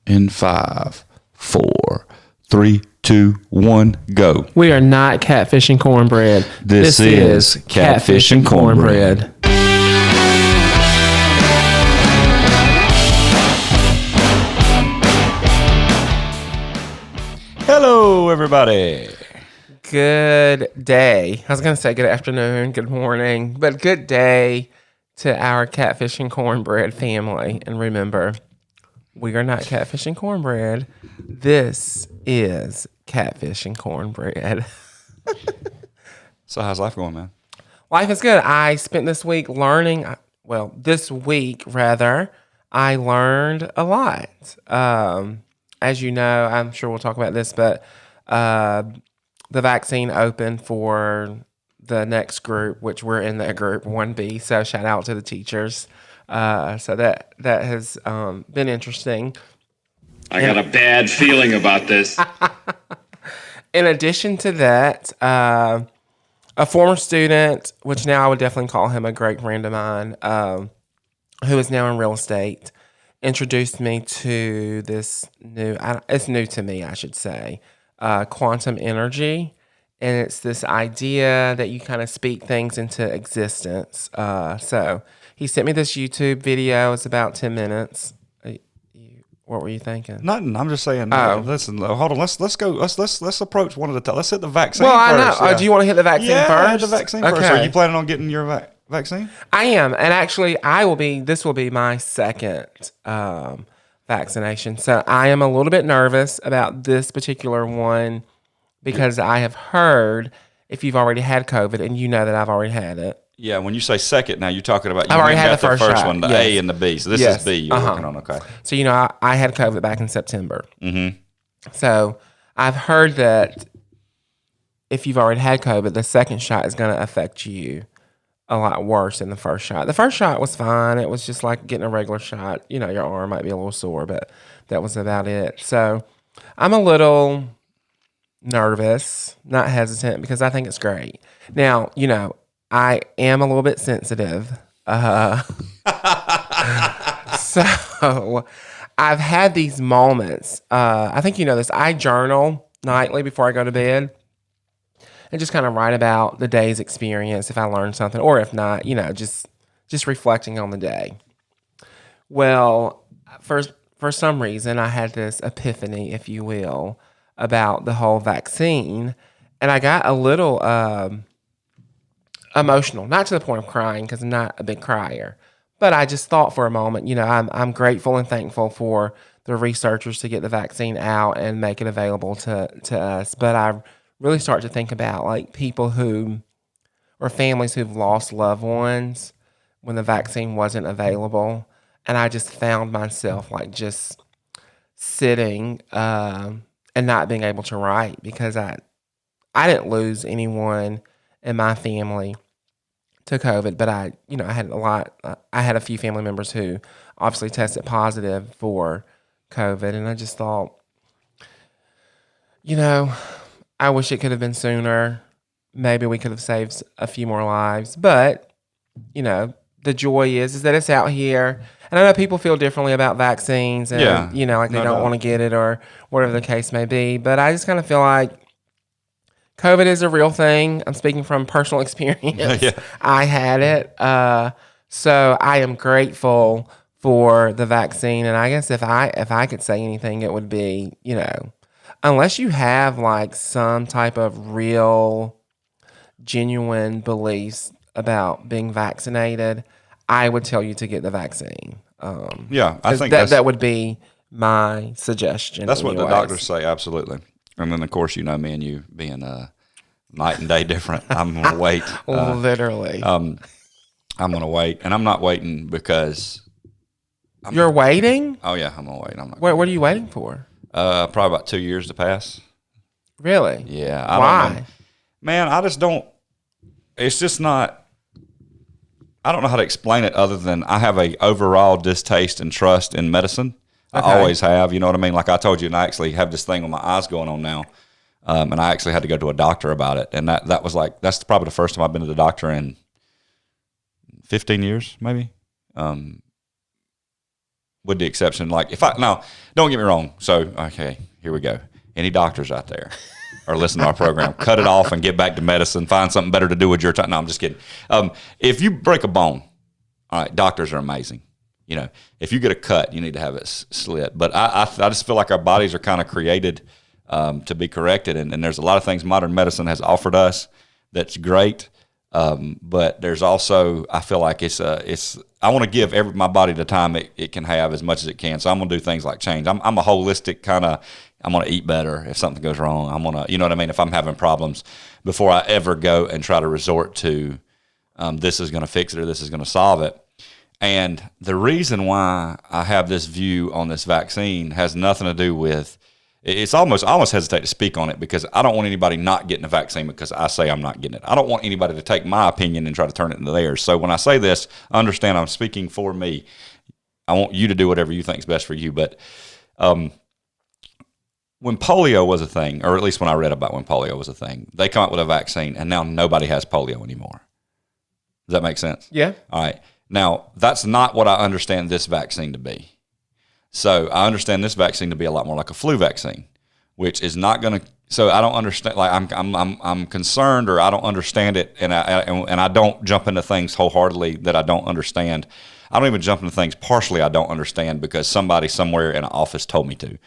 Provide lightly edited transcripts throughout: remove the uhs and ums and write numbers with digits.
In 5, 4, 3, 2, 1, go. We are not Catfish and Cornbread. This is Catfish and Cornbread. Hello, everybody. Good day. I was going to say good afternoon, good morning, but good day to our Catfish and Cornbread family. And remember, we are not Catfish and Cornbread. This is Catfish and Cornbread. So how's life going, man? Life is good. I spent this week learning, this week rather, I learned a lot. As you know, I'm sure we'll talk about this, but the vaccine opened for the next group, which we're in that group 1B. So shout out to the teachers. So that has been interesting. I got a bad feeling about this. In addition to that, a former student, which now I would definitely call him a great friend of mine, who is now in real estate, introduced me to this it's new to me, I should say, quantum energy. And it's this idea that you kind of speak things into existence. So he sent me this YouTube video. It's about 10 minutes. What were you thinking? Nothing. I'm just saying. Listen, hold on. Let's go. Let's approach one at a time. Let's hit the vaccine. Well, first. I know. Do you want to hit the vaccine first? Yeah, hit the vaccine first. Okay. Are you planning on getting your vaccine? I am, and actually, this will be my second vaccination. So I am a little bit nervous about this particular one because I have heard if you've already had COVID, and you know that I've already had it. Yeah, when you say second, now you're talking about I've already had the first shot. one, the Yes. A and the B. So this is B you're working on, okay. So, I had COVID back in September. Mm-hmm. So I've heard that if you've already had COVID, the second shot is going to affect you a lot worse than the first shot. The first shot was fine. It was just like getting a regular shot. Your arm might be a little sore, but that was about it. So I'm a little nervous, not hesitant, because I think it's great. Now, I am a little bit sensitive. So I've had these moments. I think you know this. I journal nightly before I go to bed and just kind of write about the day's experience if I learned something, or if not, just reflecting on the day. Well, for some reason, I had this epiphany, if you will, about the whole vaccine, and I got a little emotional, not to the point of crying because I'm not a big crier, but I just thought for a moment, I'm grateful and thankful for the researchers to get the vaccine out and make it available to us. But I really start to think about like people or families who've lost loved ones when the vaccine wasn't available. And I just found myself like just sitting and not being able to write because I didn't lose anyone in my family to COVID, but I had a few family members who obviously tested positive for COVID, and I just thought, I wish it could have been sooner. Maybe we could have saved a few more lives, but, the joy is that it's out here, and I know people feel differently about vaccines, and, they don't want to get it or whatever the case may be, but I just kind of feel like COVID is a real thing. I'm speaking from personal experience. Yeah. I had it. So I am grateful for the vaccine. And I guess if I could say anything, it would be, unless you have like some type of real, genuine beliefs about being vaccinated, I would tell you to get the vaccine. I think that would be my suggestion. That's what the doctors say, absolutely. And then, of course, me and you being night and day different. I'm going to wait. Literally. I'm going to wait. And I'm not waiting because... You're waiting? Oh, yeah, I'm going to wait. I'm not. What are you waiting for? Probably about 2 years to pass. Really? Yeah. Why? Don't know. Man, I just don't... It's just not... I don't know how to explain it other than I have a overall distaste and trust in medicine. Okay. I always have, you know what I mean? Like I told you, and I actually have this thing with my eyes going on now. And I actually had to go to a doctor about it. And that was like, that's probably the first time I've been to the doctor in 15 years, maybe. with the exception, like now, don't get me wrong. So, okay, here we go. Any doctors out there or listen to our program, cut it off and get back to medicine, find something better to do with your time. No, I'm just kidding. If you break a bone, all right, doctors are amazing. You know, if you get a cut, you need to have it slit. But I just feel like our bodies are kind of created to be corrected. And there's a lot of things modern medicine has offered us that's great. But there's also, I feel like I want to give my body the time it can have as much as it can. So I'm going to do things like change. I'm a holistic kind of, I'm going to eat better if something goes wrong. I'm going to, you know what I mean? If I'm having problems before I ever go and try to resort to, this is going to fix it or this is going to solve it. And the reason why I have this view on this vaccine has nothing to do with, I almost hesitate to speak on it because I don't want anybody not getting a vaccine because I say I'm not getting it. I don't want anybody to take my opinion and try to turn it into theirs. So when I say this, understand I'm speaking for me. I want you to do whatever you think is best for you. But when polio was a thing, or at least when I read about when polio was a thing, they come up with a vaccine and now nobody has polio anymore. Does that make sense? Yeah. All right. Now, that's not what I understand this vaccine to be. So I understand this vaccine to be a lot more like a flu vaccine, which is not going to. So I don't understand. Like I'm concerned, or I don't understand it, and I don't jump into things wholeheartedly that I don't understand. I don't even jump into things partially I don't understand because somebody somewhere in an office told me to.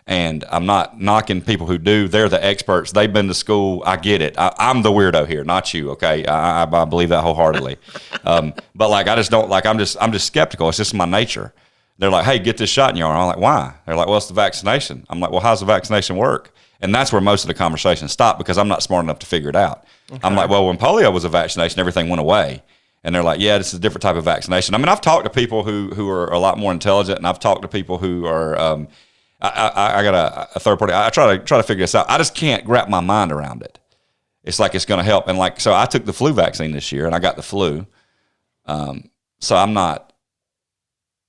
And I'm not knocking people who do. They're the experts. They've been to school. I get it. I'm the weirdo here, not you. Okay, I believe that wholeheartedly. But like, I just don't like. I'm just skeptical. It's just my nature. They're like, hey, get this shot in your arm. I'm like, why? They're like, well, it's the vaccination. I'm like, well, how's the vaccination work? And that's where most of the conversation stopped because I'm not smart enough to figure it out. Okay. I'm like, well, when polio was a vaccination, everything went away. And they're like, yeah, this is a different type of vaccination. I mean, I've talked to people who are a lot more intelligent, and I've talked to people who are. I got a third party. I try to figure this out. I just can't wrap my mind around it. It's like it's going to help. And like, so I took the flu vaccine this year, and I got the flu. So I'm not.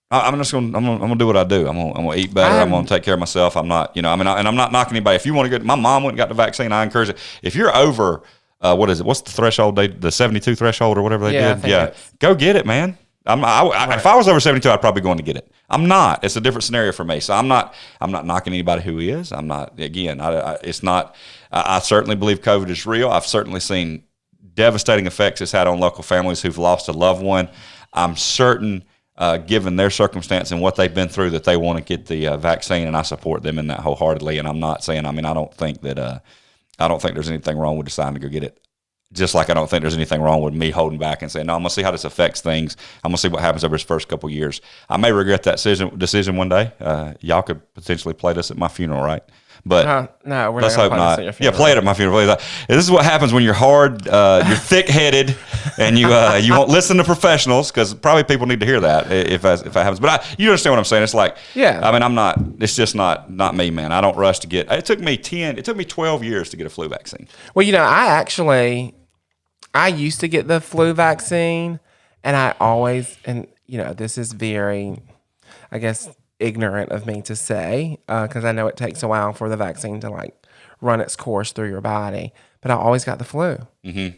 I'm gonna do what I do. I'm gonna eat better. I'm gonna take care of myself. I'm not, and I'm not knocking anybody. If you want to get, my mom went and got the vaccine. I encourage it. If you're over, what is it? What's the threshold? The 72 threshold or whatever they did. Yeah, go get it, man. If I was over 72, I'd probably go in to get it. I'm not. It's a different scenario for me. So I'm not knocking anybody who is. I'm not. Again, it's not. I certainly believe COVID is real. I've certainly seen devastating effects it's had on local families who've lost a loved one. I'm certain. Given their circumstance and what they've been through, that they want to get the vaccine, and I support them in that wholeheartedly. And I'm not saying, I don't think there's anything wrong with deciding to go get it. Just like I don't think there's anything wrong with me holding back and saying, no, I'm going to see how this affects things. I'm going to see what happens over his first couple of years. I may regret that decision one day. Y'all could potentially play this at my funeral, right? But no, we're let's not hope not. Yeah, play it at my funeral. This is what happens when you're hard, you're thick-headed, and you won't listen to professionals, because probably people need to hear that if that happens. But you understand what I'm saying? It's like, yeah. I'm not. It's just not me, man. I don't rush to get. It took me 12 years to get a flu vaccine. Well, I used to get the flu vaccine, and I always, and this is very, I guess, ignorant of me to say, because I know it takes a while for the vaccine to like run its course through your body, but I always got the flu. Mm-hmm.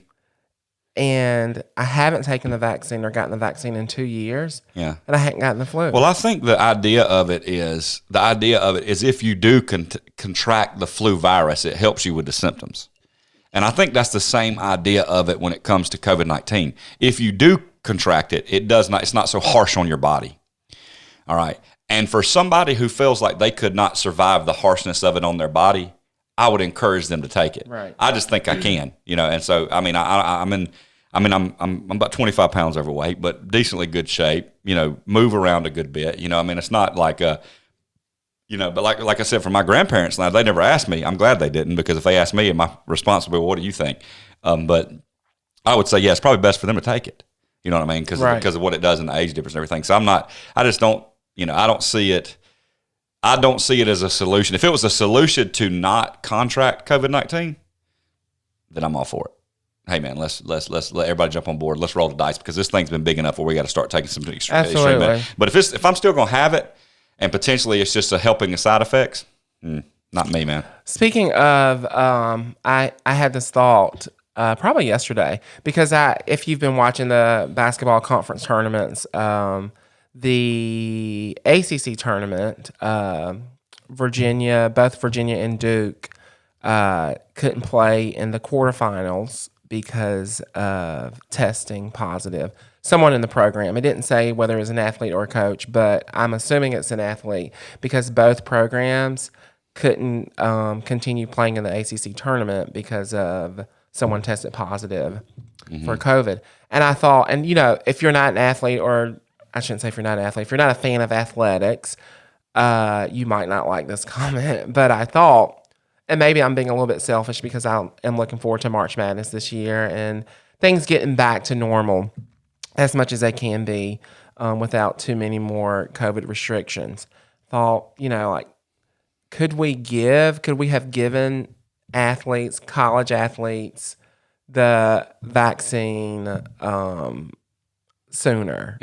And I haven't taken the vaccine or gotten the vaccine in 2 years. Yeah. And I hadn't gotten the flu. Well, I think the idea of it is if you do contract the flu virus, it helps you with the symptoms. And I think that's the same idea of it when it comes to COVID-19. If you do contract it, it's not so harsh on your body. All right. And for somebody who feels like they could not survive the harshness of it on their body, I would encourage them to take it. Right. I just think I can, And so, I'm about 25 pounds overweight, but decently good shape. Move around a good bit. It's not like but like I said, for my grandparents now, they never asked me. I'm glad they didn't, because if they asked me, my response would be, well, what do you think? But I would say, yeah, it's probably best for them to take it. You know what I mean? Because of what it does and the age difference and everything. So I just don't. I don't see it. I don't see it as a solution. If it was a solution to not contract COVID-19, then I'm all for it. Hey man, let's let everybody jump on board. Let's roll the dice, because this thing's been big enough where we got to start taking some extreme measures. But if I'm still going to have it, and potentially it's just a helping the side effects, not me, man. Speaking of, I had this thought probably yesterday, because if you've been watching the basketball conference tournaments. the ACC tournament, both Virginia and Duke couldn't play in the quarterfinals because of testing positive. Someone in the program. It didn't say whether it was an athlete or a coach, but I'm assuming it's an athlete because both programs couldn't continue playing in the ACC tournament because of someone tested positive for COVID. And I thought, and if you're not an athlete, or I shouldn't say if you're not an athlete, if you're not a fan of athletics, you might not like this comment. But I thought, and maybe I'm being a little bit selfish because I am looking forward to March Madness this year and things getting back to normal as much as they can be without too many more COVID restrictions. Thought, could we have given athletes, college athletes, the vaccine sooner?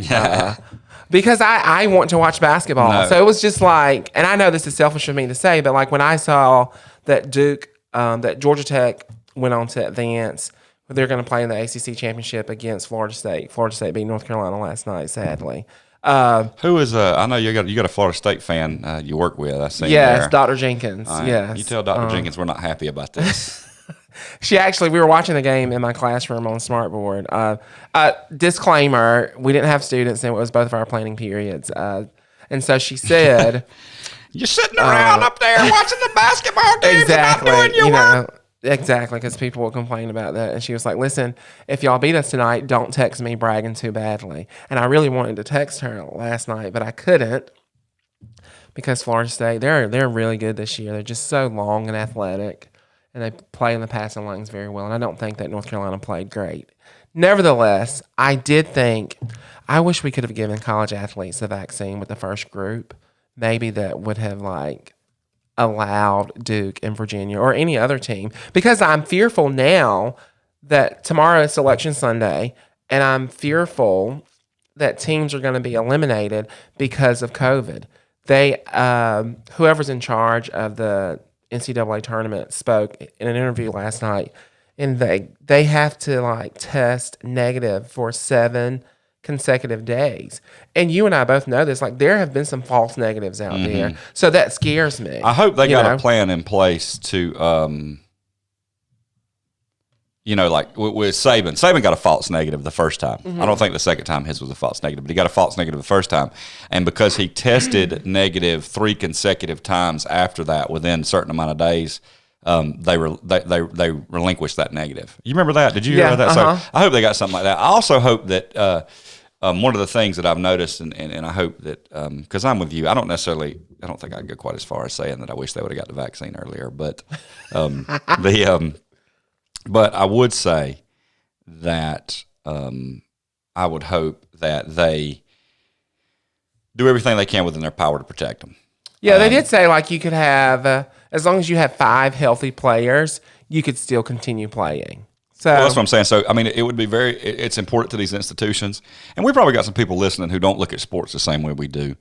Because I want to watch basketball. No. So it was just like, and I know this is selfish of me to say, but like when I saw that that Georgia Tech went on to advance, they're going to play in the ACC championship against Florida State. Florida State beat North Carolina last night, sadly. Who is I know you got a Florida State fan you work with. I see. Yes, there. Dr. Jenkins. Right. Yes, You tell Dr. Jenkins we're not happy about this. we were watching the game in my classroom on Smartboard. Disclaimer: we didn't have students, and it was both of our planning periods. And so she said, You're sitting around up there watching the basketball games exactly, and not doing your work. Exactly, because people will complain about that. And she was like, listen, if y'all beat us tonight, don't text me bragging too badly. And I really wanted to text her last night, but I couldn't because Florida State, they're really good this year. They're just so long and athletic, and they play in the passing lanes very well. And I don't think that North Carolina played great. Nevertheless, I did think, I wish we could have given college athletes the vaccine with the first group. Maybe that would have allowed Duke and Virginia or any other team, because I'm fearful now that tomorrow is Selection Sunday, and I'm fearful that teams are going to be eliminated because of COVID. They, whoever's in charge of the NCAA tournament spoke in an interview last night, and they have to test negative for 7 consecutive days. And you and I both know this. There have been some false negatives out there. So that scares me. I hope they got a plan in place to, with Saban. Saban got a false negative the first time. I don't think the second time his was a false negative, but he got a false negative the first time. And because he tested negative 3 consecutive times after that within a certain amount of days, they relinquished that negative. You remember that? Did you hear that? So I hope they got something like that. I also hope that one of the things that I've noticed, and I hope that, because I'm with you, I don't think I'd go quite as far as saying that I wish they would have got the vaccine earlier, but but I would say that I would hope that they do everything they can within their power to protect them. Yeah, they did say you could have, as long as you have 5 healthy players, you could still continue playing. So that's what I'm saying. So, I mean, it would be it's important to these institutions. And we probably got some people listening who don't look at sports the same way we do.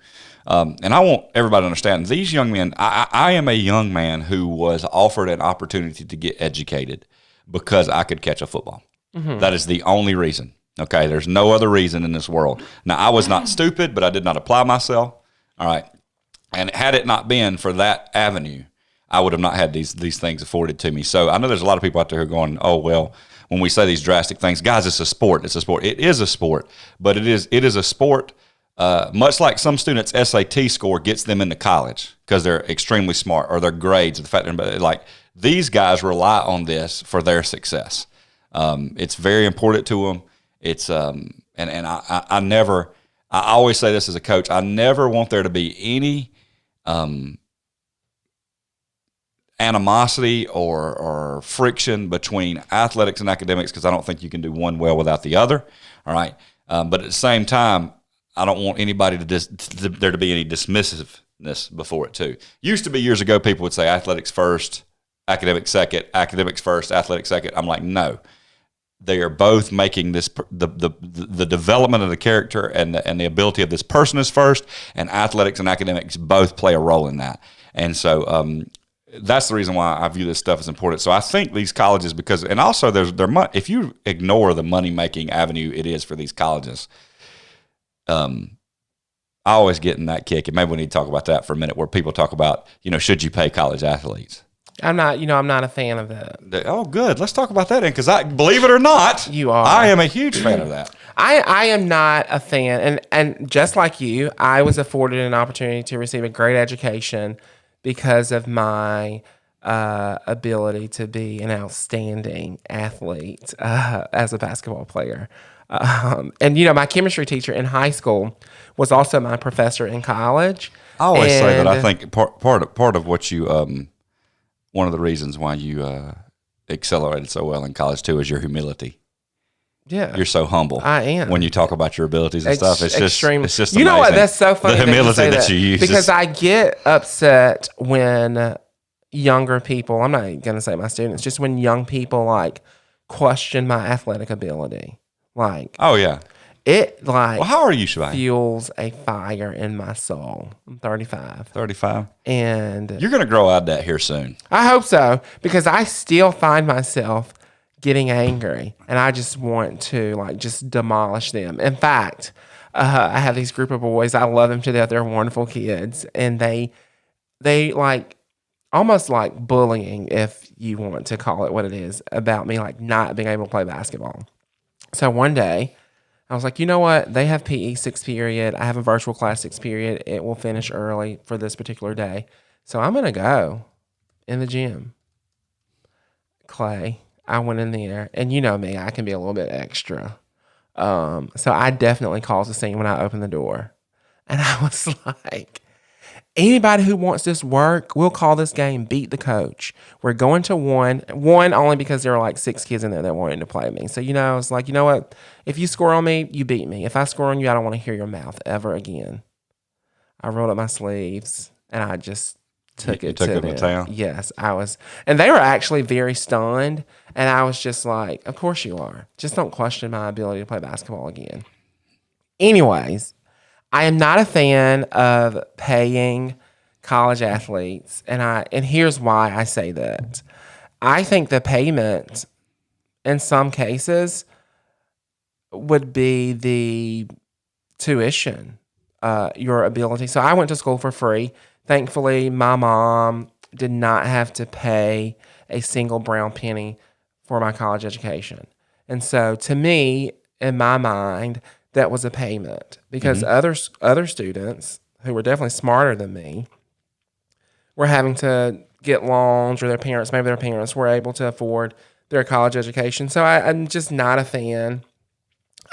And I want everybody to understand, these young men, I am a young man who was offered an opportunity to get educated because I could catch a football. That is the only reason. Okay, there's no other reason in this world. Now, I was not stupid, but I did not apply myself. All right. And had it not been for that avenue, I would have not had these things afforded to me. So I know there's a lot of people out there who are going, oh, well, when we say these drastic things, guys, it's a sport. It's a sport. It is a sport, but it is a sport, much like some students' SAT score gets them into college because they're extremely smart, or their grades, the fact that these guys rely on this for their success. It's very important to them. It's and I always say this as a coach, I never want there to be any animosity or friction between athletics and academics, because I don't think you can do one well without the other. All right. But at the same time, I don't want anybody there to be any dismissiveness before it too. Used to be years ago, people would say athletics first, academics second, academics first, athletics second. I'm like, no. They are both making this the development of the character and the ability of this person is first, and athletics and academics both play a role in that. And so that's the reason why I view this stuff as important. So I think these colleges, and also if you ignore the money making avenue it is for these colleges, I always get in that kick, and maybe we need to talk about that for a minute, where people talk about, should you pay college athletes? I'm not a fan of that. Oh, good. Let's talk about that then, because believe it or not, You are. I am a huge fan of that. I am not a fan, and just like you, I was afforded an opportunity to receive a great education because of my ability to be an outstanding athlete as a basketball player. And my chemistry teacher in high school was also my professor in college. I always say that I think part of what you one of the reasons why you accelerated so well in college too is your humility. Yeah, you're so humble. I am. When you talk about your abilities and stuff. It's extreme. It's just you know amazing. what? That's so funny. The humility that you use. Because I get upset when younger people, I'm not going to say my students, just when young people like question my athletic ability. Like, oh yeah, it like. Well, how are you, Shivani? Fuels a fire in my soul. I'm 35. 35, and you're going to grow out of that here soon. I hope so, because I still find myself getting angry, and I just want to like just demolish them. In fact, I have these group of boys. I love them to death. They're wonderful kids, and they like almost like bullying, if you want to call it what it is, about me like not being able to play basketball. So one day, I was like, you know what? They have PE 6th period. I have a virtual class 6th period. It will finish early for this particular day, so I'm gonna go in the gym. Clay. I went in there, and you know me, I can be a little bit extra. So I definitely caused a scene when I opened the door. And I was like, anybody who wants this work, we'll call this game Beat the Coach. We're going to one only because there were like 6 kids in there that wanted to play me. So, I was like, you know what? If you score on me, you beat me. If I score on you, I don't want to hear your mouth ever again. I rolled up my sleeves, and I just took it to town. Yes, I was. And they were actually very stunned. And I was just like, of course you are. Just don't question my ability to play basketball again. Anyways, I am not a fan of paying college athletes. And here's why I say that. I think the payment in some cases would be the tuition, your ability. So I went to school for free. Thankfully, my mom did not have to pay a single brown penny for my college education. And so to me, in my mind, that was a payment, because other students who were definitely smarter than me were having to get loans, or maybe their parents were able to afford their college education. So I'm just not a fan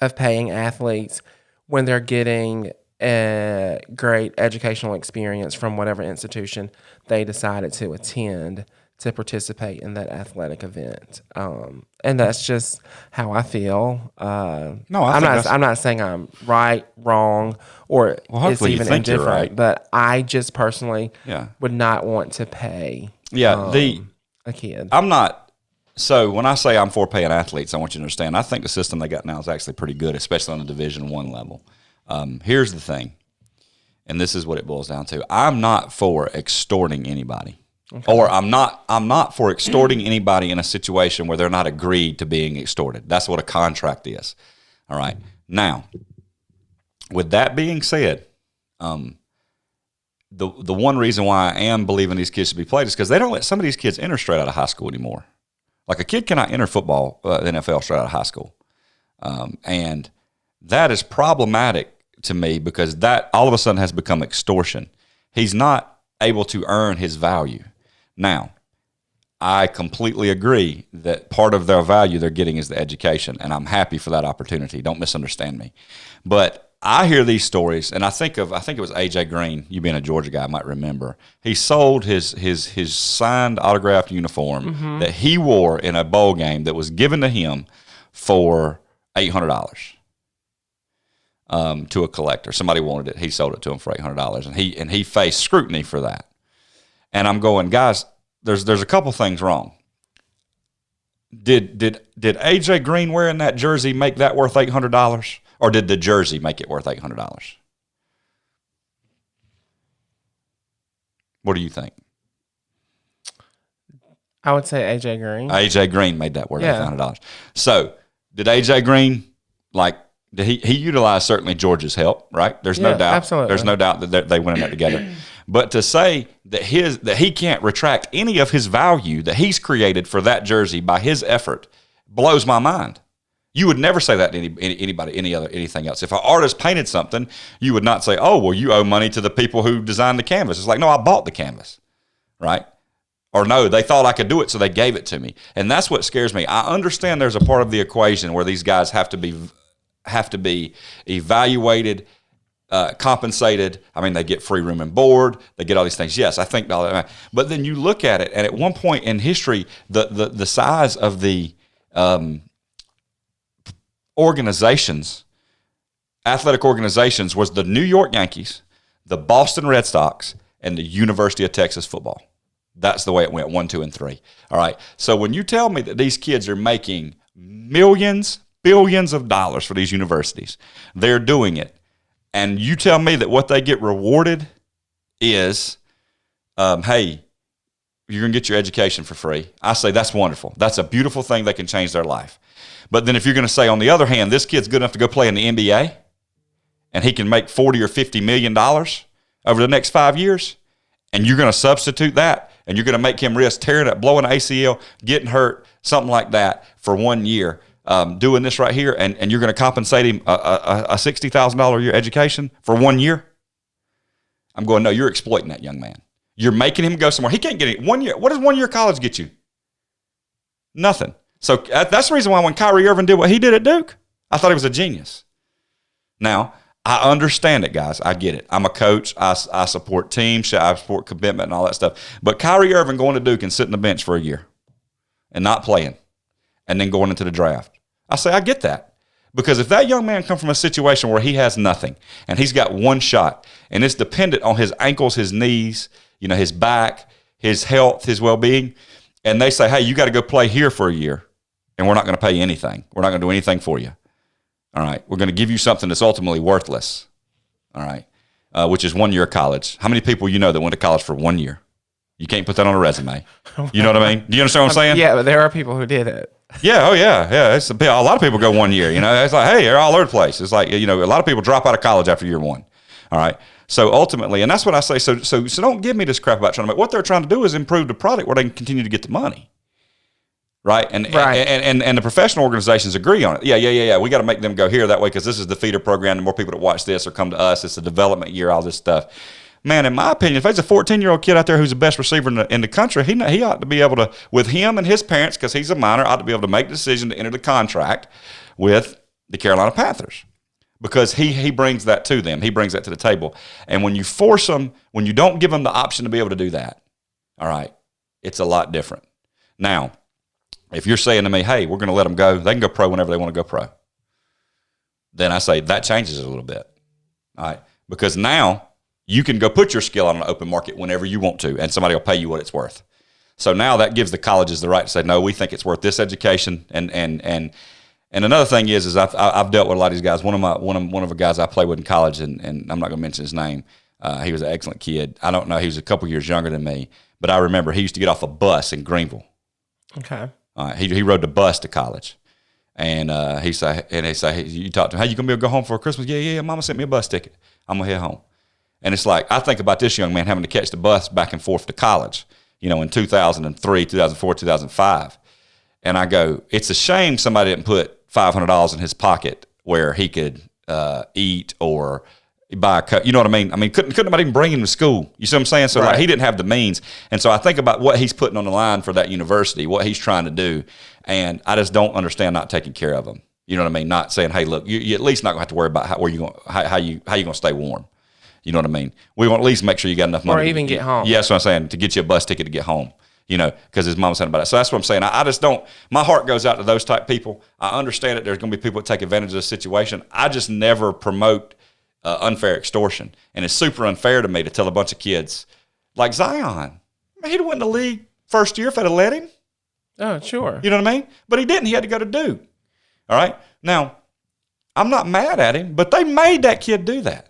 of paying athletes when they're getting a great educational experience from whatever institution they decided to attend to participate in that athletic event. And that's just how I feel. I'm not saying I'm right, wrong, or it's even indifferent, right. But I just personally would not want to pay a kid. I'm not. So when I say I'm for paying athletes, I want you to understand, I think the system they got now is actually pretty good, especially on the Division I level. Here's the thing, and this is what it boils down to. I'm not for extorting anybody. Okay. Or I'm not for extorting anybody in a situation where they're not agreed to being extorted. That's what a contract is. All right. Now, with that being said, the one reason why I am believing these kids should be played is because they don't let some of these kids enter straight out of high school anymore. Like, a kid cannot enter football, NFL straight out of high school. And that is problematic to me, because that all of a sudden has become extortion. He's not able to earn his value. Now, I completely agree that part of their value they're getting is the education, and I'm happy for that opportunity. Don't misunderstand me. But I hear these stories, and I think it was AJ Green. You being a Georgia guy might remember. He sold his signed autographed uniform that he wore in a bowl game that was given to him for $800 to a collector. Somebody wanted it. He sold it to him for $800, and he faced scrutiny for that. And I'm going, guys, there's a couple things wrong. Did AJ Green wearing that jersey make that worth $800, or did the jersey make it worth $800? What do you think? I would say AJ Green. AJ Green made that worth $800. So did AJ Green he utilized certainly Georgia's help, right? There's no doubt. Absolutely. There's no doubt that they went in that together. But to say that he can't retract any of his value that he's created for that jersey by his effort blows my mind. You would never say that to anybody, anything else. If an artist painted something, you would not say, "Oh, well, you owe money to the people who designed the canvas." It's like, no, I bought the canvas, right? Or no, they thought I could do it, so they gave it to me. And that's what scares me. I understand there's a part of the equation where these guys have to be evaluated, compensated. I mean, they get free room and board. They get all these things. Yes, I think all that. But then you look at it, and at one point in history, the size of the organizations, athletic organizations, was the New York Yankees, the Boston Red Sox, and the University of Texas football. That's the way it went, 1, 2, and 3. All right. So when you tell me that these kids are making millions, billions of dollars for these universities, they're doing it, and you tell me that what they get rewarded is, hey, you're going to get your education for free. I say that's wonderful. That's a beautiful thing. They can change their life. But then if you're going to say, on the other hand, this kid's good enough to go play in the NBA and he can make $40 or $50 million over the next 5 years, and you're going to substitute that and you're going to make him risk tearing up, blowing an ACL, getting hurt, something like that for 1 year, doing this right here, and you're going to compensate him a $60,000 a year education for 1 year? I'm going, no, you're exploiting that young man. You're making him go somewhere. He can't get it. 1 year. What does 1 year college get you? Nothing. So that's the reason why when Kyrie Irving did what he did at Duke, I thought he was a genius. Now, I understand it, guys. I get it. I'm a coach. I support teams. I support commitment and all that stuff. But Kyrie Irving going to Duke and sitting on the bench for a year and not playing and then going into the draft, I say I get that. Because if that young man comes from a situation where he has nothing and he's got one shot and it's dependent on his ankles, his knees, his back, his health, his well-being, and they say, hey, you got to go play here for a year and we're not going to pay you anything. We're not going to do anything for you. All right. We're going to give you something that's ultimately worthless. All right. Which is 1 year of college. How many people that went to college for 1 year? You can't put that on a resume. You know what I mean? Do you understand what I'm saying? Yeah, but there are people who did it. Yeah. Oh, yeah. Yeah. A lot of people go 1 year. It's like, hey, they're all over the place. It's like, a lot of people drop out of college after year one. All right. So ultimately, and that's what I say. So don't give me this crap about trying to make. What they're trying to do is improve the product where they can continue to get the money. Right. And the professional organizations agree on it. Yeah. We got to make them go here that way because this is the feeder program. The more people that watch this or come to us, it's a development year, all this stuff. Man, in my opinion, if there's a 14-year-old kid out there who's the best receiver in the country, he ought to be able to, with him and his parents, because he's a minor, ought to be able to make the decision to enter the contract with the Carolina Panthers because he brings that to them. He brings that to the table. And when you force them, when you don't give them the option to be able to do that, all right, it's a lot different. Now, if you're saying to me, hey, we're going to let them go, they can go pro whenever they want to go pro, then I say that changes it a little bit, all right, because now you can go put your skill on an open market whenever you want to, and somebody will pay you what it's worth. So now that gives the colleges the right to say, no, we think it's worth this education. And another thing is I've dealt with a lot of these guys. One of the guys I played with in college, and I'm not going to mention his name. He was an excellent kid. I don't know. He was a couple years younger than me, but I remember he used to get off a bus in Greenville. Okay. He rode the bus to college, and he say, you talk to him, hey, you gonna be able to go home for Christmas? Yeah. Mama sent me a bus ticket. I'm gonna head home. And it's like, I think about this young man having to catch the bus back and forth to college, in 2003, 2004, 2005. And I go, it's a shame somebody didn't put $500 in his pocket where he could eat or buy a coat. You know what I mean? Couldn't nobody even bring him to school? You see what I'm saying? So right. Like, he didn't have the means. And so I think about what he's putting on the line for that university, what he's trying to do. And I just don't understand not taking care of him. You know what I mean? Not saying, hey, look, you at least not gonna have to worry about how you gonna stay warm. You know what I mean? We want to at least make sure you got enough money. Or even get home. Yeah, that's what I'm saying, to get you a bus ticket to get home, because his mom said about it. So that's what I'm saying. I just don't, my heart goes out to those type people. I understand that there's going to be people that take advantage of this situation. I just never promote unfair extortion. And it's super unfair to me to tell a bunch of kids, like Zion, he'd have went in the league first year if I'd have let him. Oh, sure. You know what I mean? But he didn't. He had to go to Duke. All right? Now, I'm not mad at him, but they made that kid do that.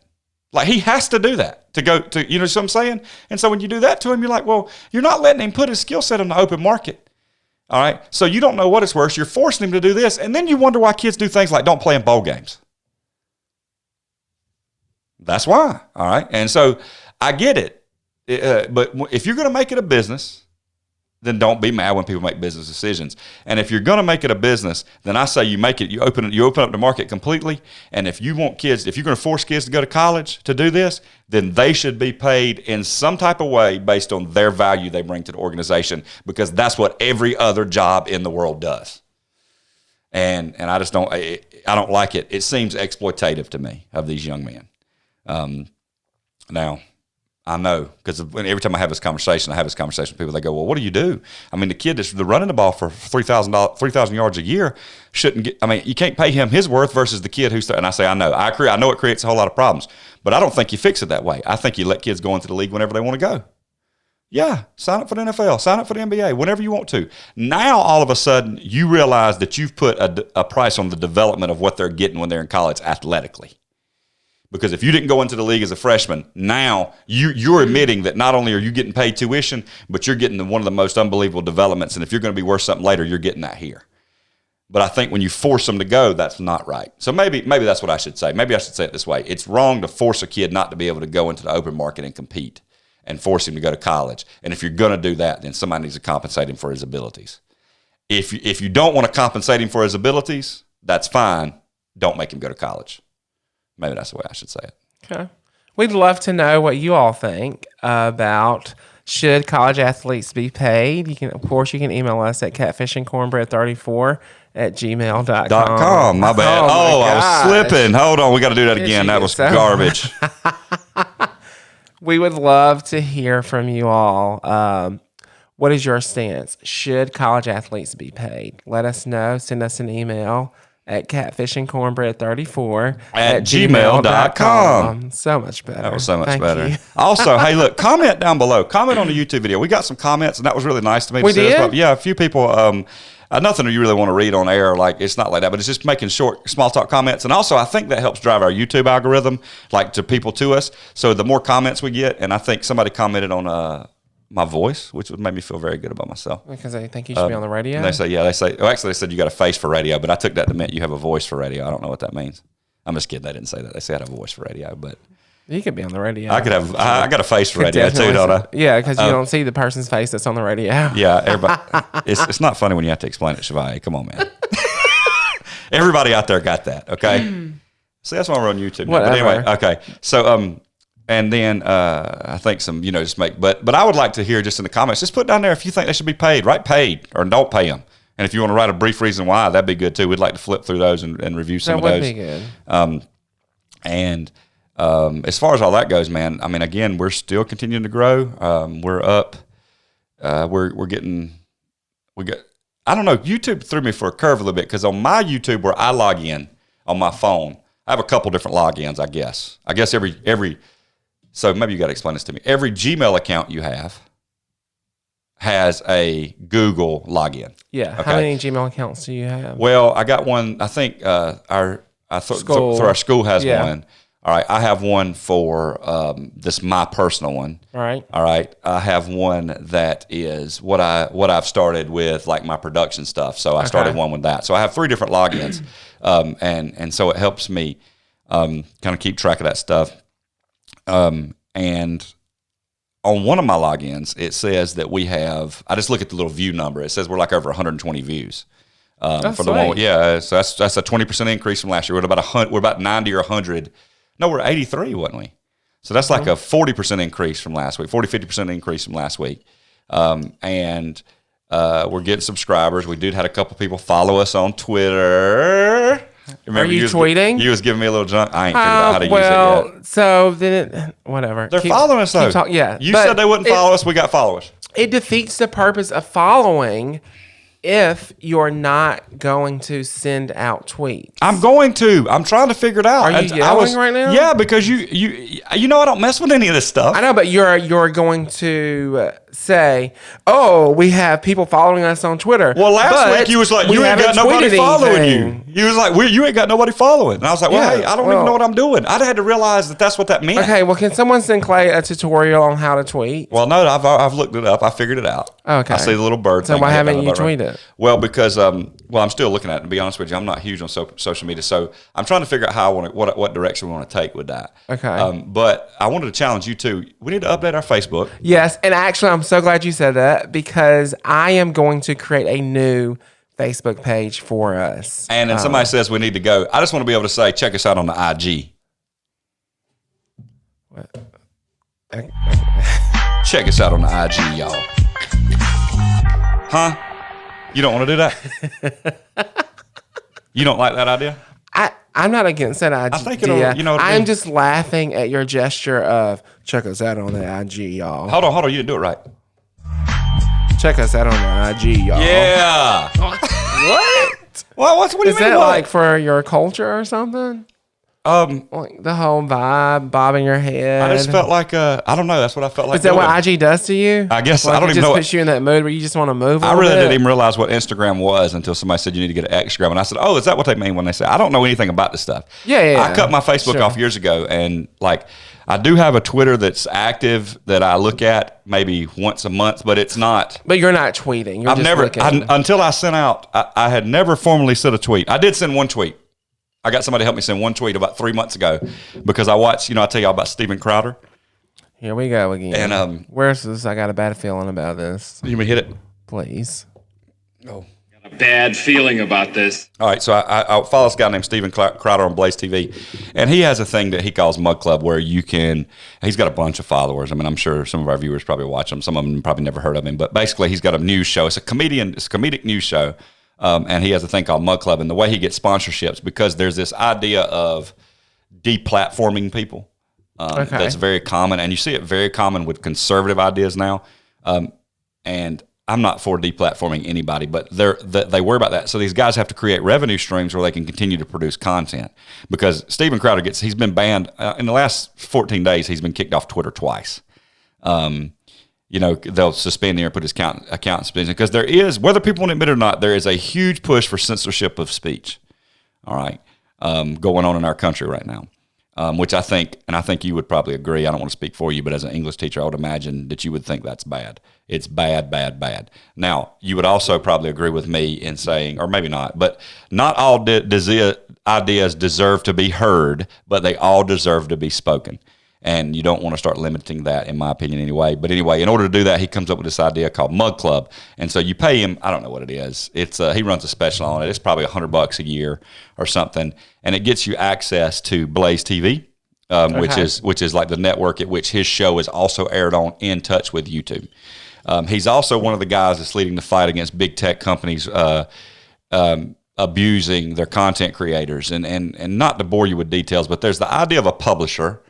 Like, he has to do that to go to, you know what I'm saying? And so when you do that to him, you're like, well, you're not letting him put his skill set in the open market. All right? So you don't know what it's worth. You're forcing him to do this. And then you wonder why kids do things like don't play in bowl games. That's why. All right. And so I get it. But if you're going to make it a business, then don't be mad when people make business decisions. And if you're going to make it a business, then I say you make it, you open up the market completely. And if you want kids, if you're going to force kids to go to college to do this, then they should be paid in some type of way based on their value they bring to the organization, because that's what every other job in the world does. And I just don't, I don't like it. It seems exploitative to me of these young men. Now, I know, because every time I have this conversation with people. They go, "Well, what do you do?" I mean, the kid that's running the ball for 3,000 yards a year shouldn't get. I mean, you can't pay him his worth versus the kid who's. And I say, I know it creates a whole lot of problems, but I don't think you fix it that way. I think you let kids go into the league whenever they want to go. Yeah, sign up for the NFL, sign up for the NBA, whenever you want to. Now, all of a sudden, you realize that you've put a price on the development of what they're getting when they're in college athletically. Because if you didn't go into the league as a freshman, now you're admitting that not only are you getting paid tuition, but you're getting one of the most unbelievable developments. And if you're going to be worth something later, you're getting that here. But I think when you force them to go, that's not right. So maybe that's what I should say. Maybe I should say it this way. It's wrong to force a kid not to be able to go into the open market and compete and force him to go to college. And if you're going to do that, then somebody needs to compensate him for his abilities. If you don't want to compensate him for his abilities, that's fine. Don't make him go to college. Maybe that's the way I should say it. Okay. We'd love to know what you all think about should college athletes be paid. You can email us at catfishandcornbread34@gmail.com. My bad. I was slipping. Hold on. We got to do that again. That was garbage. We would love to hear from you all. What is your stance? Should college athletes be paid? Let us know. Send us an email at catfishandcornbread34@gmail.com. So much better. That was so much better. Also, hey, look, comment down below. Comment on the YouTube video. We got some comments, and that was really nice to me. We did? Yeah, a few people. Nothing you really want to read on air. Like, it's not like that, but it's just making short, small talk comments. And also, I think that helps drive our YouTube algorithm, like to people to us. So the more comments we get, and I think somebody commented on my voice, which would make me feel very good about myself. Because they think you should be on the radio? And they say, they said you got a face for radio, but I took that to mean you have a voice for radio. I don't know what that means. I'm just kidding. They didn't say that. They said I had a voice for radio, but you could be on the radio. I got a face for radio too, don't I? Yeah, because you don't see the person's face that's on the radio. Yeah, everybody. It's not funny when you have to explain it, Chevalier. Come on, man. Everybody out there got that, okay? See, that's why we're on YouTube. But anyway, okay. So, and then I think some, just make, but I would like to hear just in the comments, just put down there if you think they should be paid, write paid or don't pay them. And if you want to write a brief reason why, that'd be good too. We'd like to flip through those and review some of those. That would be good. As far as all that goes, man, I mean, again, we're still continuing to grow. We're up. I don't know. YouTube threw me for a curve a little bit because on my YouTube where I log in on my phone, I have a couple different logins, I guess. So maybe you got to explain this to me. Every Gmail account you have has a Google login. Yeah. Okay. How many Gmail accounts do you have? Well, I got one. I think our school has one. All right. I have one for my personal one. All right. All right. I have one that is what I've started with, like my production stuff. So I started one with that. So I have 3 different logins, and so it helps me kind of keep track of that stuff. And on one of my logins, it says that we have, I just look at the little view number. It says we're like over 120 views. For the one, so that's a 20% increase from last year. We're about 90 or 100. No, we're 83, wasn't we? So that's like a 40% increase from last week, 50% increase from last week. And we're getting subscribers. We had a couple people follow us on Twitter. Remember, are you tweeting? You was giving me a little junk. I ain't figured out how to use it yet. So then, whatever. They're following us, though. You said they wouldn't follow us. We got followers. It defeats the purpose of following if you're not going to send out tweets. I'm going to. I'm trying to figure it out. Are you yelling right now? Yeah, because you know I don't mess with any of this stuff. I know, but you're going to say, "Oh, we have people following us on Twitter." Well, last week you was like, "You ain't got nobody following you." You was like, "You ain't got nobody following." And I was like, "Well, hey, I don't even know what I'm doing." I had to realize that that's what that meant. Okay, well, can someone send Clay a tutorial on how to tweet? Well, no, I've looked it up. I figured it out. Okay. I see the little bird. So thing. why haven't you tweeted? Well, because I'm still looking at it. To be honest with you, I'm not huge on social media, so I'm trying to figure out how I want what direction we want to take with that. Okay. But I wanted to challenge you too. We need to update our Facebook. Yes, and actually, I'm so glad you said that because I am going to create a new Facebook page for us. And then somebody says we need to go. I just want to be able to say, check us out on the IG. What? Check us out on the IG, y'all. Huh? You don't want to do that? You don't like that idea? I'm not against that idea. I think it'll, you know. I'm just laughing at your gesture of check us out on the IG, y'all. Hold on. You didn't do it right. Check us out on the IG, y'all. Yeah. What? Well, what do you mean? Is that like for your culture or something? Like the whole vibe, bobbing your head. I just felt like I don't know. That's what I felt like. Is that what IG does to you? I guess like I don't even know. It know. just puts you in that mood where you just want to move. I really didn't even realize what Instagram was until somebody said you need to get an Xgram, and I said, "Oh, is that what they mean when they say?" I don't know anything about this stuff. Yeah. I cut my Facebook off years ago, and like I do have a Twitter that's active that I look at maybe once a month, but it's not. But you're not tweeting. You're I've just never looking. until I sent out. I had never formally sent a tweet. I did send one tweet. I got somebody to help me send one tweet about 3 months ago because I watched, I tell y'all about Steven Crowder. Here we go again. And where's this? I got a bad feeling about this. You may hit it. Please. Oh. Got a bad feeling about this. All right, so I follow this guy named Steven Crowder on Blaze TV, and he has a thing that he calls Mug Club where you can. He's got a bunch of followers. I mean, I'm sure some of our viewers probably watch him. Some of them probably never heard of him, but basically, he's got a news show. It's a comedic news show. And he has a thing called Mug Club. And the way he gets sponsorships, because there's this idea of deplatforming people that's very common. And you see it very common with conservative ideas now. And I'm not for deplatforming anybody, but they worry about that. So these guys have to create revenue streams where they can continue to produce content. Because Steven Crowder he's been banned. In the last 14 days, he's been kicked off Twitter twice. They'll suspend him or put his account in suspension because there is, whether people want to admit it or not, there is a huge push for censorship of speech. All right, going on in our country right now, which I think you would probably agree. I don't want to speak for you, but as an English teacher, I would imagine that you would think that's bad. It's bad, bad, bad. Now, you would also probably agree with me in saying, or maybe not, but not all ideas deserve to be heard, but they all deserve to be spoken. And you don't want to start limiting that, in my opinion, anyway. But anyway, in order to do that, he comes up with this idea called Mug Club. And so you pay him, I don't know what it is. It's he runs a special on it. It's probably $100 a year or something. And it gets you access to Blaze TV, which is like the network at which his show is also aired on, in touch with YouTube. He's also one of the guys that's leading the fight against big tech companies abusing their content creators. And not to bore you with details, but there's the idea of a publisher,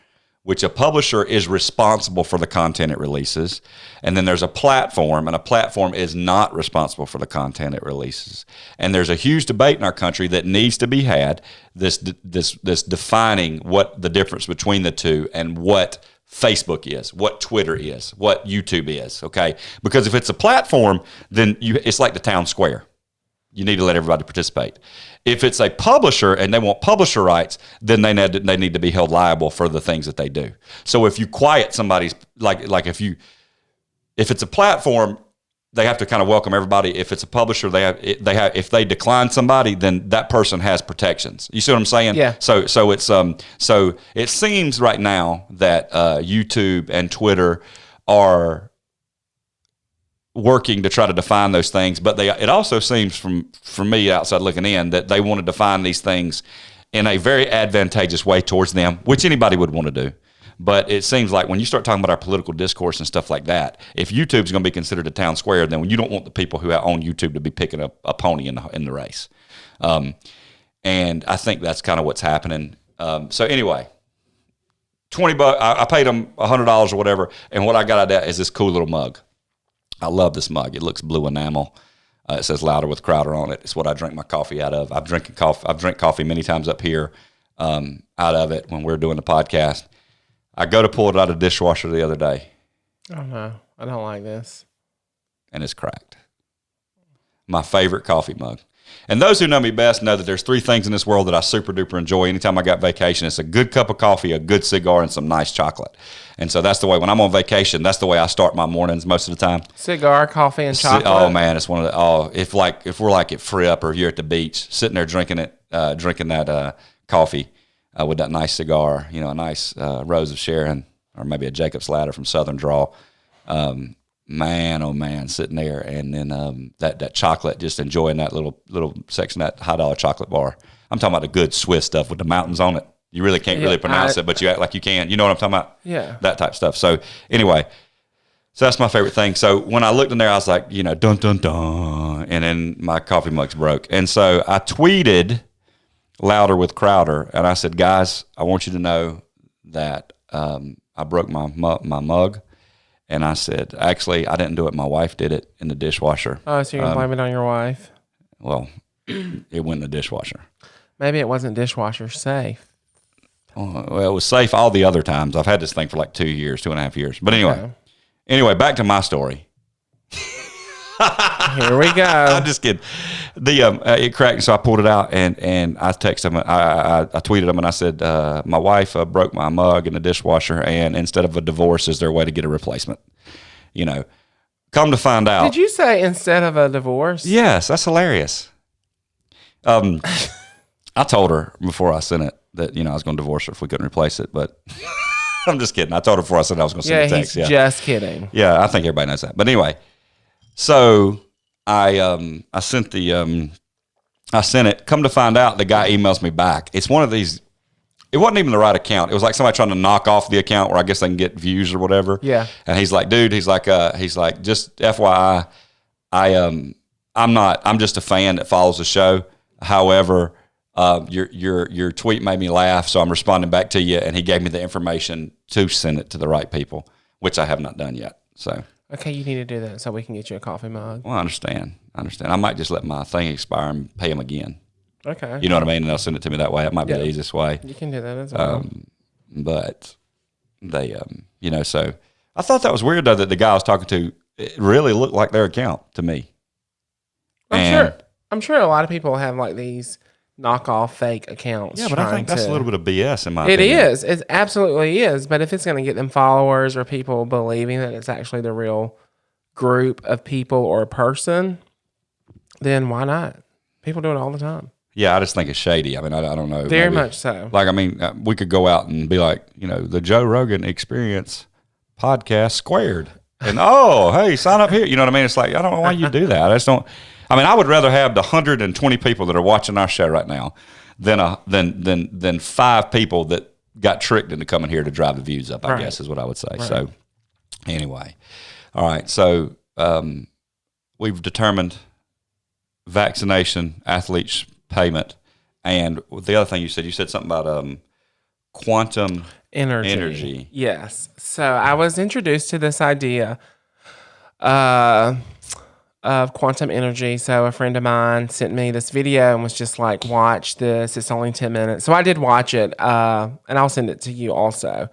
which a publisher is responsible for the content it releases. And then there's a platform, and a platform is not responsible for the content it releases. And there's a huge debate in our country that needs to be had, this defining what the difference between the two and what Facebook is, what Twitter is, what YouTube is, okay? Because if it's a platform, then it's like the town square. You need to let everybody participate. If it's a publisher and they want publisher rights, then they need to be held liable for the things that they do. So if you quiet somebody's, like if it's a platform, they have to kind of welcome everybody. If it's a publisher, if they decline somebody, then that person has protections. You see what I'm saying? Yeah. So it seems right now that YouTube and Twitter are working to try to define those things, but it also seems from me outside looking in that they want to define these things in a very advantageous way towards them, which anybody would want to do. But it seems like when you start talking about our political discourse and stuff like that, if YouTube's going to be considered a town square, then you don't want the people who own YouTube to be picking up a pony in the race. And I think that's kind of what's happening. So anyway, $20, I paid them $100 or whatever, and what I got out of that is this cool little mug. I love this mug. It looks blue enamel. It says "Louder with Crowder" on it. It's what I drink my coffee out of. I've drank coffee many times up here out of it when we're doing the podcast. I go to pull it out of the dishwasher the other day, Oh no, I don't like this. And it's cracked. My favorite coffee mug. And those who know me best know that there's 3 things in this world that I super duper enjoy. Anytime I got vacation, it's a good cup of coffee, a good cigar, and some nice chocolate. And so that's the way, when I'm on vacation, that's the way I start my mornings most of the time. Cigar, coffee, and chocolate. Oh man, it's one of the, if we're like at Fripp or you're at the beach, sitting there drinking that coffee with that nice cigar, a nice Rose of Sharon, or maybe a Jacob's Ladder from Southern Draw. Man, oh man, sitting there, and then that chocolate, just enjoying that little section of that $1 chocolate bar. I'm talking about the good Swiss stuff with the mountains on it. You really can't really pronounce it, but you act like you can. You know what I'm talking about? Yeah. That type of stuff. So anyway, so that's my favorite thing. So when I looked in there, I was like, dun, dun, dun, and then my coffee mug's broke. And so I tweeted Louder with Crowder, and I said, guys, I want you to know that I broke my mug. And I said, actually, I didn't do it. My wife did it in the dishwasher. Oh, so you're going to blame it on your wife? Well, it went in the dishwasher. Maybe it wasn't dishwasher safe. Well, it was safe all the other times. I've had this thing for like 2 years, 2.5 years. But anyway, back to my story. Here we go. I'm just kidding. It cracked, so I pulled it out, and I texted him. I tweeted him, and I said, my wife broke my mug in the dishwasher, and instead of a divorce, is there a way to get a replacement? Come to find out. Did you say instead of a divorce? Yes, that's hilarious. I told her before I sent it that, I was going to divorce her if we couldn't replace it, but I'm just kidding. I told her before I sent it I was going to send a text. He's just kidding. Yeah, I think everybody knows that. But anyway, so I sent it. Come to find out, the guy emails me back. It's one of these. It wasn't even the right account. It was like somebody trying to knock off the account where I guess they can get views or whatever. Yeah. And he's like, dude, he's like, just FYI, I'm just a fan that follows the show. However, your tweet made me laugh, so I'm responding back to you. And he gave me the information to send it to the right people, which I have not done yet. So. Okay, you need to do that so we can get you a coffee mug. Well, I understand. I might just let my thing expire and pay them again. Okay. You know what I mean? And they'll send it to me that way. It might be the easiest way. You can do that as well. But they, so I thought that was weird, though, that the guy I was talking to, it really looked like their account to me. I'm sure a lot of people have like these knockoff fake accounts. Yeah, but I think that's a little bit of BS in my It opinion. is. It absolutely is. But if it's going to get them followers or people believing that it's actually the real group of people or a person, then why not? People do it all the time. Yeah, I just think it's shady. I mean, I don't know. Very much so. Like, I mean, we could go out and be like, the Joe Rogan Experience podcast squared. And, hey, sign up here. You know what I mean? It's like, I don't know why you do that. I just don't. I mean, I would rather have the 120 people that are watching our show right now than 5 people that got tricked into coming here to drive the views up, I guess is what I would say. Right. So, anyway. All right. So, we've determined vaccination, athletes payment, and the other thing you said something about quantum energy. Yes. So I was introduced to this idea of quantum energy. So a friend of mine sent me this video and was just like, watch this. It's only 10 minutes. So I did watch it, and I'll send it to you also.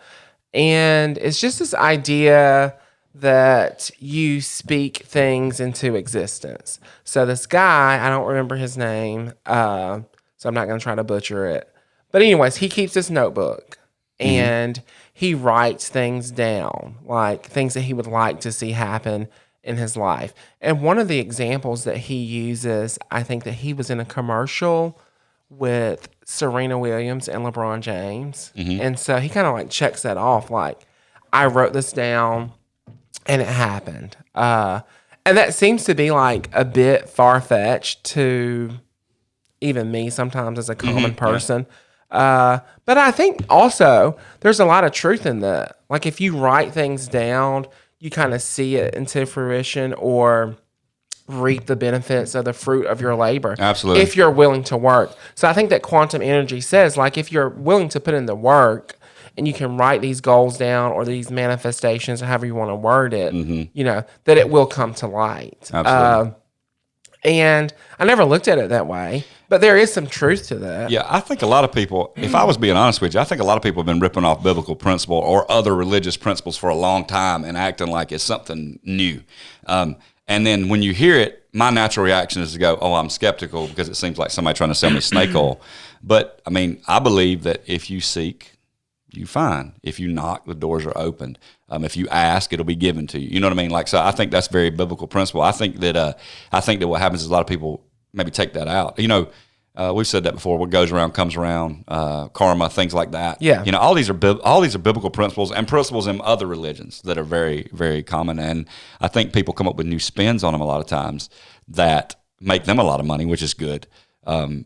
And it's just this idea that you speak things into existence. So this guy, I don't remember his name, so I'm not going to try to butcher it. But anyways, he keeps this notebook, and he writes things down, like things that he would like to see happen in his life. And one of the examples that he uses, I think that he was in a commercial with Serena Williams and LeBron James. And so he kind of like checks that off, like, I wrote this down, and it happened. And that seems to be like a bit far-fetched to even me sometimes as a common person. But I think also there's a lot of truth in that. Like if you write things down, you kind of see it into fruition or reap the benefits of the fruit of your labor. Absolutely. If you're willing to work. So I think that quantum energy says, like, if you're willing to put in the work, and you can write these goals down or these manifestations, however you want to word it, that it will come to light. Absolutely. And I never looked at it that way, but there is some truth to that. Yeah, I think a lot of people, if I was being honest with you, I think a lot of people have been ripping off biblical principle or other religious principles for a long time and acting like it's something new. And then when you hear it, my natural reaction is to go, oh, I'm skeptical because it seems like somebody trying to sell me snake oil. But, I mean, I believe that if you seek, you find. If you knock, the doors are opened. If you ask, it'll be given to you. You know what I mean? Like, so I think that's very biblical principle. I think that what happens is a lot of people maybe take that out. You know, we've said that before. What goes around comes around. Karma, things like that. Yeah. You know, all these are biblical principles and principles in other religions that are very, very common. And I think people come up with new spins on them a lot of times that make them a lot of money, which is good.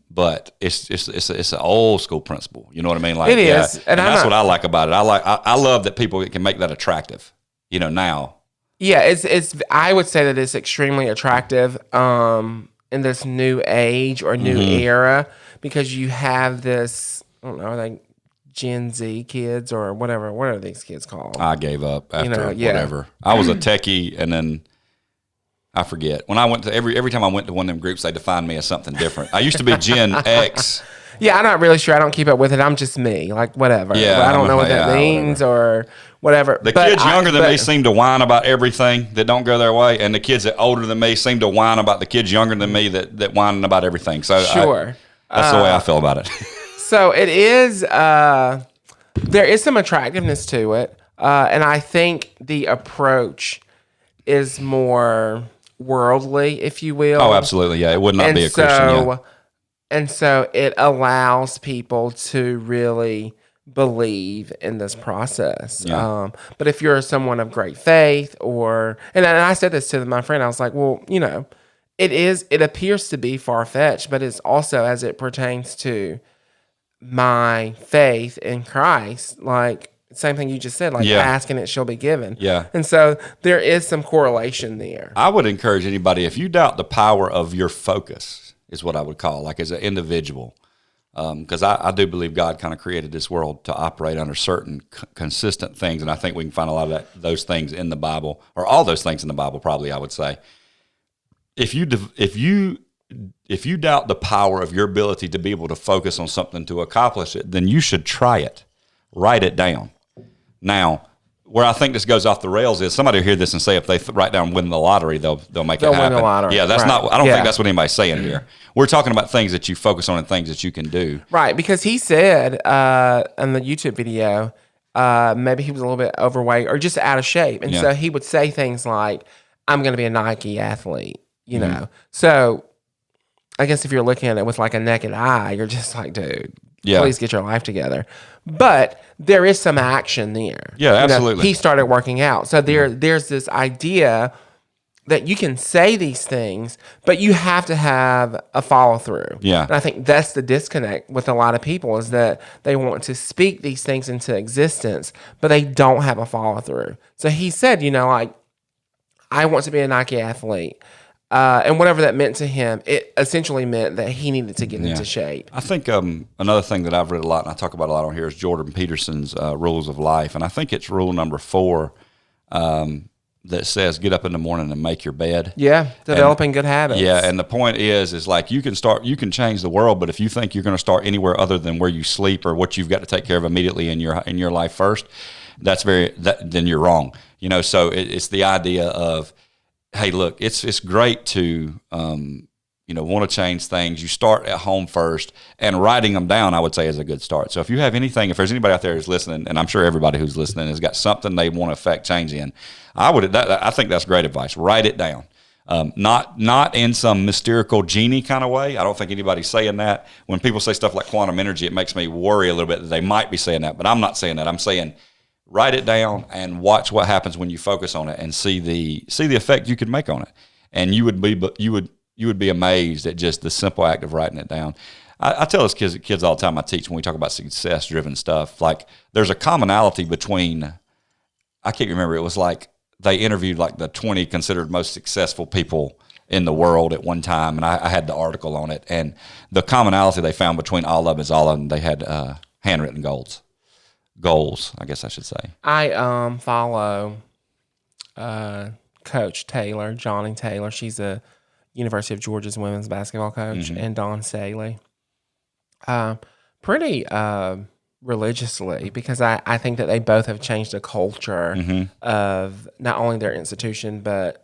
But it's an old school principle. You know what I mean? Like, it is, and that's what I like about it. I love that people can make that attractive. You know, now. Yeah, it's. I would say that it's extremely attractive in this new age or new era because you have this. I don't know, like Gen Z kids or whatever. What are these kids called? I gave up after whatever. I was a techie, and then. I forget. When I went to every time I went to one of them groups, they defined me as something different. I used to be Gen X. Yeah, I'm not really sure. I don't keep up with it. I'm just me, like whatever. Yeah, I don't know what that means or whatever. The kids younger than me seem to whine about everything that don't go their way, and the kids that older than me seem to whine about the kids younger than me that whine about everything. So sure, that's the way I feel about it. So it is. There is some attractiveness to it, and I think the approach is more worldly, if you will. Oh, absolutely. Yeah, it would not be a Christian. Yeah. And so it allows people to really believe in this process. Yeah. But if you're someone of great faith and I said this to my friend, I was like, well, you know, it appears to be far-fetched, but it's also as it pertains to my faith in Christ, like, same thing you just said, like ask and it shall be given. Yeah. And so there is some correlation there. I would encourage anybody, if you doubt the power of your focus, is what I would call, like as an individual, because I do believe God kind of created this world to operate under certain consistent things, and I think we can find a lot of those things in the Bible, or all those things in the Bible, probably, I would say. If you doubt the power of your ability to be able to focus on something to accomplish it, then you should try it. Write it down. Now, where I think this goes off the rails is somebody will hear this and say if they write down win the lottery, they'll make it happen. Win the lottery. Yeah, that's right. not. I don't think that's what anybody's saying here. We're talking about things that you focus on and things that you can do. Right, because he said in the YouTube video, maybe he was a little bit overweight or just out of shape, and so he would say things like, "I'm going to be a Nike athlete," you know. So, I guess if you're looking at it with like a naked eye, you're just like, dude. Yeah. Please get your life together. But there is some action there. Yeah, absolutely. You know, he started working out. So there's this idea that you can say these things, but you have to have a follow through. Yeah. And I think that's the disconnect with a lot of people is that they want to speak these things into existence, but they don't have a follow through. So he said, you know, like, I want to be a Nike athlete. And whatever that meant to him, it essentially meant that he needed to get into shape. I think another thing that I've read a lot and I talk about a lot on here is Jordan Peterson's Rules of Life. And I think it's rule number 4 that says get up in the morning and make your bed. Yeah, developing good habits. Yeah, and the point is like you can change the world, but if you think you're going to start anywhere other than where you sleep or what you've got to take care of immediately in your life first, then you're wrong. You know, so it's the idea of, hey, look, it's great to want to change things. You start at home first, and writing them down, I would say, is a good start. So if you have anything, if there's anybody out there who's listening, and I'm sure everybody who's listening has got something they want to affect change in, I think that's great advice. Write it down. Not in some mystical genie kind of way. I don't think anybody's saying that. When people say stuff like quantum energy, it makes me worry a little bit that they might be saying that, but I'm not saying that. I'm saying write it down and watch what happens when you focus on it and see the effect you could make on it. And you would be amazed at just the simple act of writing it down. I tell those kids all the time I teach when we talk about success-driven stuff, like there's a commonality between, I can't remember, it was like they interviewed like the 20 considered most successful people in the world at one time, and I had the article on it. And the commonality they found between all of them, they had handwritten goals, I guess I should say. I follow Coach Taylor, Johnny Taylor. She's a University of Georgia's women's basketball coach, and Don Staley. Pretty religiously, because I think that they both have changed the culture of not only their institution, but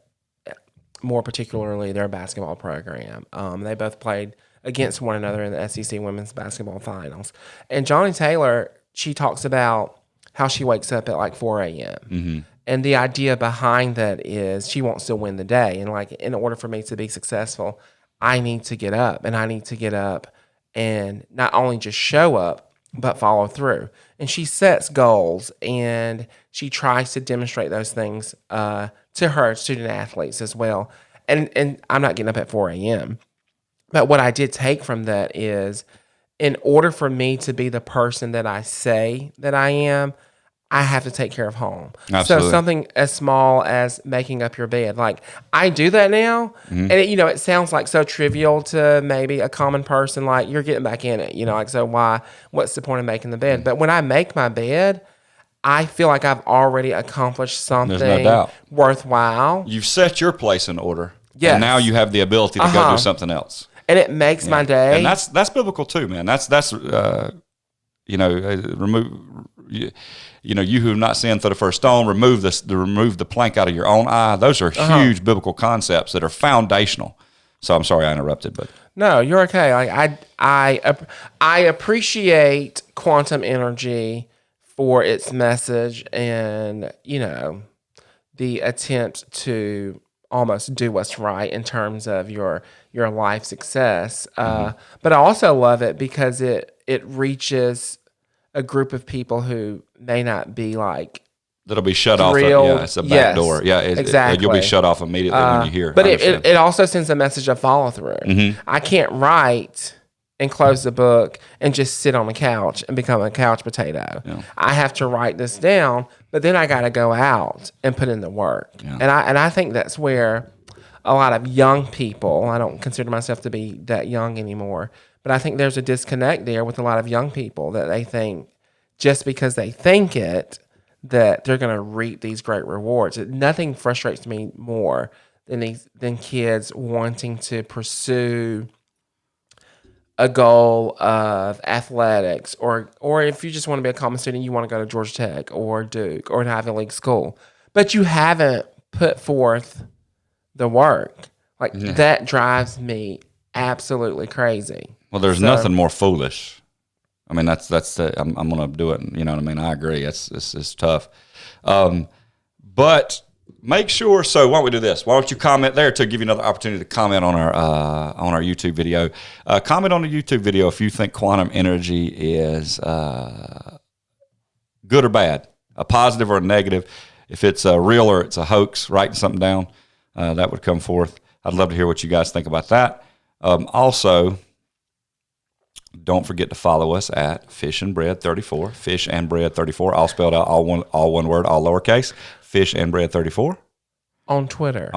more particularly their basketball program. They both played against one another in the SEC Women's Basketball Finals. And Johnny Taylor, she talks about how she wakes up at like 4 a.m. And the idea behind that is she wants to win the day. And like, in order for me to be successful, I need to get up, and I need to get up and not only just show up, but follow through. And she sets goals, and she tries to demonstrate those things to her student athletes as well. And I'm not getting up at 4 a.m. But what I did take from that is, in order for me to be the person that I say that I am, I have to take care of home. Absolutely. So something as small as making up your bed. Like, I do that now, and it sounds like so trivial to maybe a common person, like, you're getting back in it, like, so what's the point of making the bed? But when I make my bed, I feel like I've already accomplished something There's no doubt. Worthwhile. You've set your place in order. Yes. And now you have the ability to go do something else. And it makes my day. And that's biblical too, man. That's remove. You who have not sinned throw the first stone. Remove the plank out of your own eye. Those are huge biblical concepts that are foundational. So I'm sorry I interrupted, but no, you're okay. Like, I appreciate quantum energy for its message and the attempt to almost do what's right in terms of your life success. But I also love it because it reaches a group of people who may not be like that'll be shut off. thrilled. It's a back door. Yeah, exactly. You'll be shut off immediately when you hear. But it also sends a message of follow through. I can't write and close the book and just sit on the couch and become a couch potato. Yeah. I have to write this down, but then I got to go out and put in the work. Yeah. And I think that's where a lot of young people, I don't consider myself to be that young anymore, but I think there's a disconnect there with a lot of young people that they think just because they think it, that they're going to reap these great rewards. Nothing frustrates me more than kids wanting to pursue a goal of athletics, or if you just want to be a common student, you want to go to Georgia Tech or Duke or an Ivy League school, but you haven't put forth the work. Like, that drives me absolutely crazy. Well, there's nothing more foolish. I mean, that's I'm going to do it. You know what I mean? I agree. It's tough. But make sure. So why don't we do this? Why don't you comment there to give you another opportunity to comment on our YouTube video? Comment on the YouTube video if you think quantum energy is good or bad, a positive or a negative. If it's real or it's a hoax, writing something down, that would come forth. I'd love to hear what you guys think about that. Also, don't forget to follow us at Fish and Bread 34, Fish and Bread 34, all spelled out, all one word, all lowercase, Fish and Bread 34. On Twitter.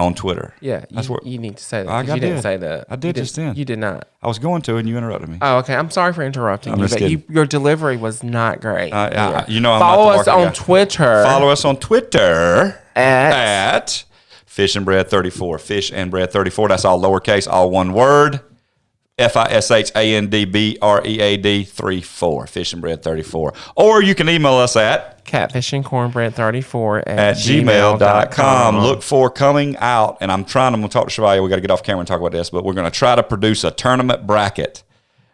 Yeah, you need to say that. You didn't say that. I did just then. You did not. I was going to, and you interrupted me. Oh, okay. I'm sorry for interrupting you, but your delivery was not great. Follow us on Twitter. Follow us on Twitter at Fish and Bread 34. Fish and Bread 34. That's all lowercase, all one word. FISHANDBREAD 34. Fish and Bread 34. Or you can email us at catfishandcornbread34 at gmail.com. Look for coming out, and I'm going to talk to Shivaya. We got to get off camera and talk about this, but we're going to try to produce a tournament bracket.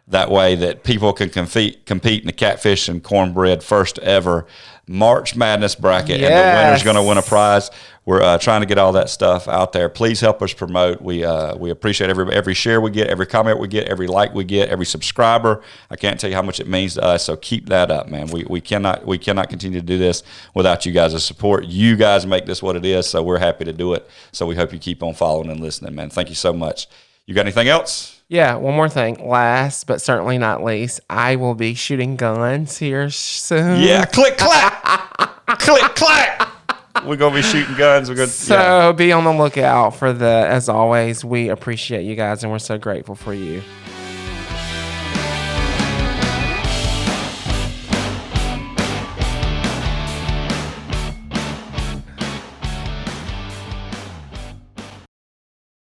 That way that people can compete in the Catfish and Cornbread first ever March Madness bracket. Yes. And the winner's going to win a prize. We're trying to get all that stuff out there. Please help us promote. We appreciate every share we get, every comment we get, every like we get, every subscriber. I can't tell you how much it means to us. So keep that up, man. We cannot continue to do this without you guys' support. You guys make this what it is. So we're happy to do it. So we hope you keep on following and listening, man. Thank you so much. You got anything else? Yeah, one more thing. Last but certainly not least, I will be shooting guns here soon. Yeah, click, clack. Click, clack. We're going to be shooting guns. So be on the lookout for as always, we appreciate you guys and we're so grateful for you.